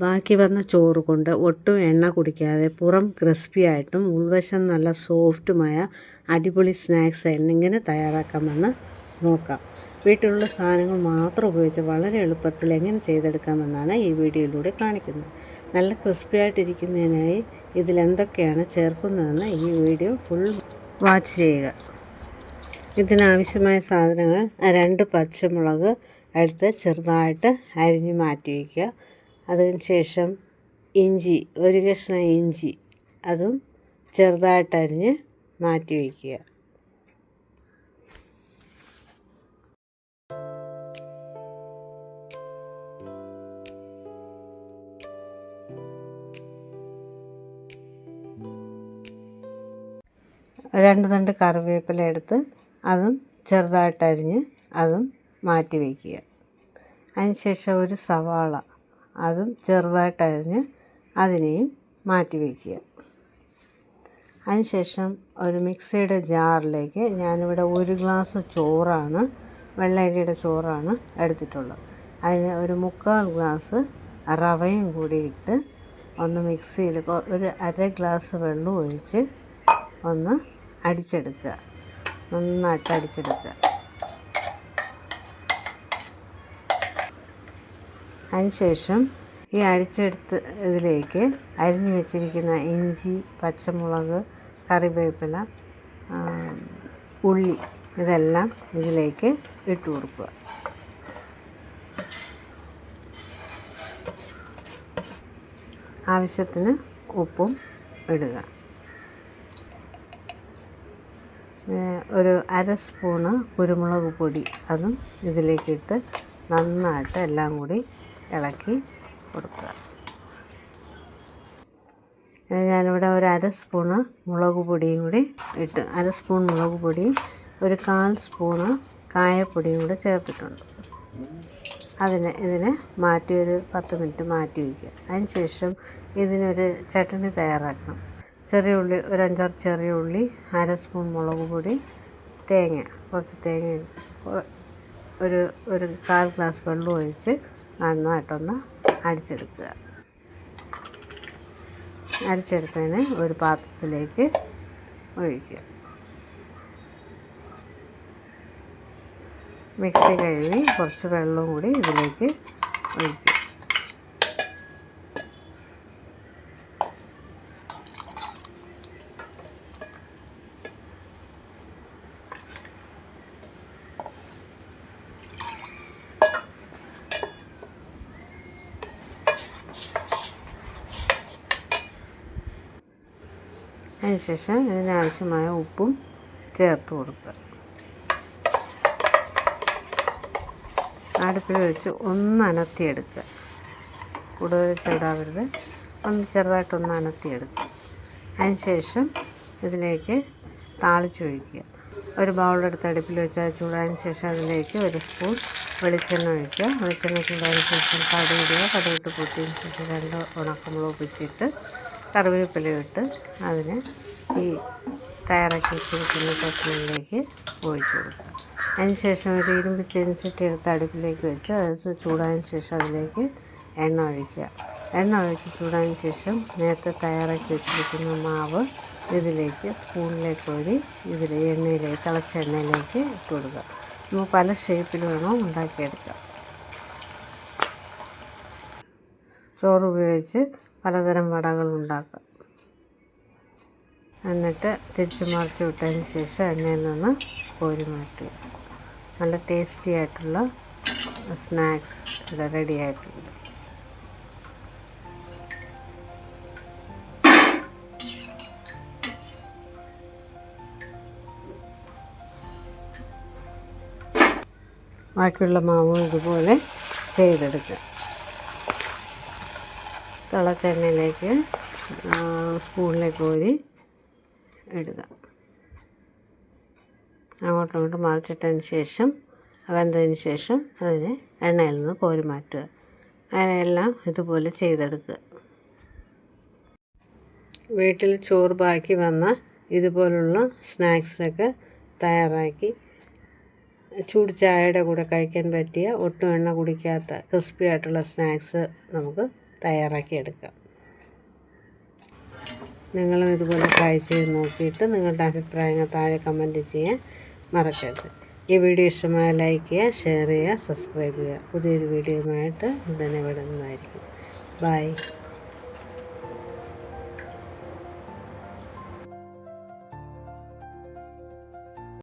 ബാക്കി വന്ന ചോറ് കൊണ്ട് ഒട്ടും എണ്ണ കുടിക്കാതെ പുറം ക്രിസ്പി ആയിട്ടും ഉൾവശം നല്ല സോഫ്റ്റുമായ അടിപൊളി സ്നാക്സ് എങ്ങനെ തയ്യാറാക്കാമെന്ന് നോക്കാം. വീട്ടിലുള്ള സാധനങ്ങൾ മാത്രം ഉപയോഗിച്ച് വളരെ എളുപ്പത്തിൽ എങ്ങനെ ചെയ്തെടുക്കാമെന്നാണ് ഈ വീഡിയോയിലൂടെ കാണിക്കുന്നത്. നല്ല ക്രിസ്പി ആയിട്ടിരിക്കുന്നതിനായി ഇതിലെന്തൊക്കെയാണ് ചേർക്കുന്നതെന്ന് ഈ വീഡിയോ ഫുൾ വാച്ച് ചെയ്യുക. ഇതിനാവശ്യമായ സാധനങ്ങൾ 2 പച്ചമുളക് എടുത്ത് ചെറുതായിട്ട് അരിഞ്ഞ് മാറ്റി വയ്ക്കുക. അതിനുശേഷം ഇഞ്ചി, 1 കഷ്ണം ഇഞ്ചി അതും ചെറുതായിട്ട് അരിഞ്ഞ് മാറ്റി വയ്ക്കുക. രണ്ട് തണ്ട് കറിവേപ്പില എടുത്ത് അതും ചെറുതായിട്ട് അരിഞ്ഞ് അതും മാറ്റി വയ്ക്കുക. അതിനുശേഷം ഒരു സവാള അതും ചെറുതായിട്ട് അരിഞ്ഞ് അതിനെയും മാറ്റി വയ്ക്കുക. അതിനുശേഷം ഒരു മിക്സിയുടെ ജാറിലേക്ക് ഞാനിവിടെ 1 ഗ്ലാസ് ചോറാണ്, വെള്ളരിയുടെ ചോറാണ് എടുത്തിട്ടുള്ളത്. അതിന് ഒരു 3/4 ഗ്ലാസ് റവയും കൂടി ഇട്ട് ഒന്ന് മിക്സിയിൽ ഒരു 1/2 ഗ്ലാസ് വെള്ളം ഒഴിച്ച് ഒന്ന് അടിച്ചെടുക്കുക. നന്നായിട്ട് അടിച്ചെടുക്കുക. അതിനുശേഷം ഈ അടിച്ചെടുത്ത് ഇതിലേക്ക് അരിഞ്ഞു വെച്ചിരിക്കുന്ന ഇഞ്ചി, പച്ചമുളക്, കറിവേപ്പില, ഉള്ളി ഇതെല്ലാം ഇതിലേക്ക് ഇട്ട് കൊടുക്കുക. ആവശ്യത്തിന് ഉപ്പും ഇടുക. ഒരു 1/2 സ്പൂണ് കുരുമുളക് പൊടി അതും ഇതിലേക്കിട്ട് നന്നായിട്ട് എല്ലാം കൂടി ഇളക്കി കൊടുക്കുക. ഞാനിവിടെ ഒരു 1/2 സ്പൂണ് മുളക് പൊടിയും കൂടി ഇട്ട് 1/2 സ്പൂൺ മുളക് പൊടിയും ഒരു 1/4 സ്പൂണ് കായപ്പൊടിയും കൂടി ചേർത്തിട്ടുണ്ട്. ഇതിനെ മാറ്റി ഒരു 10 മിനിറ്റ് മാറ്റി വയ്ക്കുക. അതിനുശേഷം ഇതിനൊരു ചട്നി തയ്യാറാക്കണം. ചെറിയ ഉള്ളി, ഒരു 5-6 ചെറിയ ഉള്ളി, 1/2 സ്പൂൺ മുളക് പൊടി, കുറച്ച് തേങ്ങ ഒരു 1/4 ഗ്ലാസ് വെള്ളം ഒഴിച്ച് നന്നായിട്ടൊന്ന് അടിച്ചെടുക്കുക. അടിച്ചെടുത്തതിന് ഒരു പാത്രത്തിലേക്ക് ഒഴിക്കുക. മിക്സി കഴുകി കുറച്ച് വെള്ളവും കൂടി ഇതിലേക്ക് ഒഴിക്കുക. അതിനുശേഷം ഇതിനാവശ്യമായ ഉപ്പും ചേർത്ത് കൊടുക്കുക. അടുപ്പിൽ വെച്ച് ഒന്ന് അനത്തിയെടുക്കുക. കൂടുതൽ ചൂടാവരുത്, ഒന്ന് ചെറുതായിട്ടൊന്ന് അനത്തിയെടുക്കുക. അതിനുശേഷം ഇതിലേക്ക് താളിച്ചൊഴിക്കുക. ഒരു ബൗളെടുത്ത് അടുപ്പിൽ വെച്ച് അത് ചൂടായതിന് ശേഷം അതിലേക്ക് 1 സ്പൂൺ വെളിച്ചെണ്ണ ഒഴിക്കുക. വെളിച്ചെണ്ണ ചൂടായതിന് ശേഷം കടുകിടുക. കടുകിട്ട് പൊട്ടിയതിന് ശേഷം 2 ഉണക്കമുളക് പിച്ചിട്ട് കറിവേപ്പിലയിട്ട് അതിന് ഈ തയ്യാറാക്കി വെച്ചിരിക്കുന്ന ചട്നിയിലേക്ക് ഒഴിച്ചു കൊടുക്കുക. അതിനുശേഷം ഒരു ഇരുമ്പ് ചീനച്ചട്ടി എടുത്ത് അടുപ്പിലേക്ക് വെച്ച് അത് ചൂടായതിന് ശേഷം അതിലേക്ക് എണ്ണ ഒഴിക്കുക. എണ്ണ ഒഴിച്ച് ചൂടായതിന് ശേഷം നേരത്തെ തയ്യാറാക്കി വെച്ചിരിക്കുന്ന മാവ് ഇതിലേക്ക് സ്പൂണിലേക്ക് കോരി എണ്ണയിലേക്ക് തിളച്ച എണ്ണയിലേക്ക് ഇട്ട് കൊടുക്കുക. നമുക്ക് പല ഷേപ്പിൽ വേണോ ഉണ്ടാക്കിയെടുക്കാം. ചോറ് ഉപയോഗിച്ച് പലതരം വടകൾ ഉണ്ടാക്കാം. എന്നിട്ട് തിരിച്ച് മറിച്ച് വിട്ടതിന് ശേഷം എണ്ണയിൽ നിന്ന് കോരി മാറ്റുക. നല്ല ടേസ്റ്റി ആയിട്ടുള്ള സ്നാക്സ് ഇവിടെ റെഡി ആയിട്ടുണ്ട്. ബാക്കിയുള്ള മാവും ഇതുപോലെ ചെയ്തെടുക്കുക. തിളച്ച എണ്ണയിലേക്ക് സ്പൂണിലേക്ക് കോരി ഇടുക. അങ്ങോട്ടും ഇങ്ങോട്ടും മറിച്ചിട്ടതിന് ശേഷം വെന്തതിന് ശേഷം അതിനെ എണ്ണയിൽ നിന്ന് കോരി മാറ്റുക. അതിനെല്ലാം ഇതുപോലെ ചെയ്തെടുക്കുക. വീട്ടിൽ ചോറ് ബാക്കി വന്ന ഇതുപോലുള്ള സ്നാക്സൊക്കെ തയ്യാറാക്കി ചൂട് ചായയുടെ കൂടെ കഴിക്കാൻ പറ്റിയ ഒട്ടും എണ്ണ കുടിക്കാത്ത ക്രിസ്പി ആയിട്ടുള്ള സ്നാക്സ് നമുക്ക് തയ്യാറാക്കി എടുക്കാം. നിങ്ങളും ഇതുപോലെ ട്രൈ ചെയ്ത് നോക്കിയിട്ട് നിങ്ങളുടെ അഭിപ്രായങ്ങൾ താഴെ കമൻറ്റ് ചെയ്യാൻ മറക്കരുത്. ഈ വീഡിയോ ഇഷ്ടമായ ലൈക്ക് ചെയ്യുക, ഷെയർ ചെയ്യുക, സബ്സ്ക്രൈബ് ചെയ്യുക. പുതിയൊരു വീഡിയോയുമായിട്ട് ഉടനെ വിടുന്നതായിരിക്കും. ബൈ.